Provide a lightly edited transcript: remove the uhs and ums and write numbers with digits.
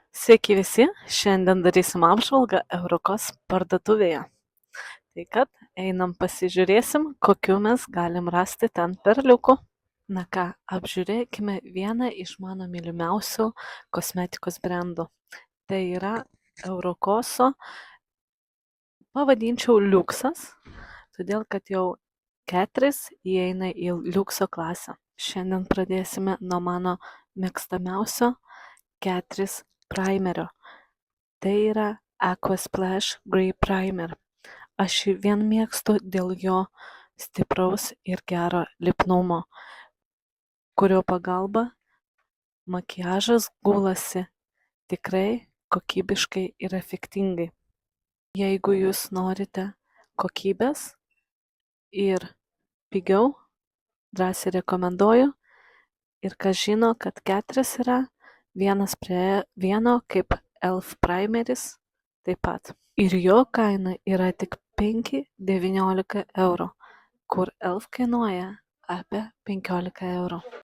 Sveiki visi, šiandien darysim apžvalgą Eurokos parduotuvėje. Tai kad einam pasižiūrėsim, kokiu mes galim rasti ten perliukų. Na ką, apžiūrėkime vieną iš mano mylimiausių kosmetikos brandų. Tai yra Eurokoso, pavadinčiau liuksas, todėl kad jau 4 įeina į liukso klasę. Šiandien pradėsime nuo mano mėgstamiausio 4 primerio. Tai yra Aqua Splash Grey Primer. Aš jį vien mėgstu dėl jo stipraus ir gero lipnumo, kurio pagalba makiažas gulasi tikrai kokybiškai ir efektingai. Jeigu jūs norite kokybės ir pigiau, drąsiai rekomenduoju. Ir kas žino, kad 4 yra vienas prie vieno kaip ELF primeris taip pat. Ir jo kaina yra tik 5,19 €, kur ELF kainuoja apie 15 €.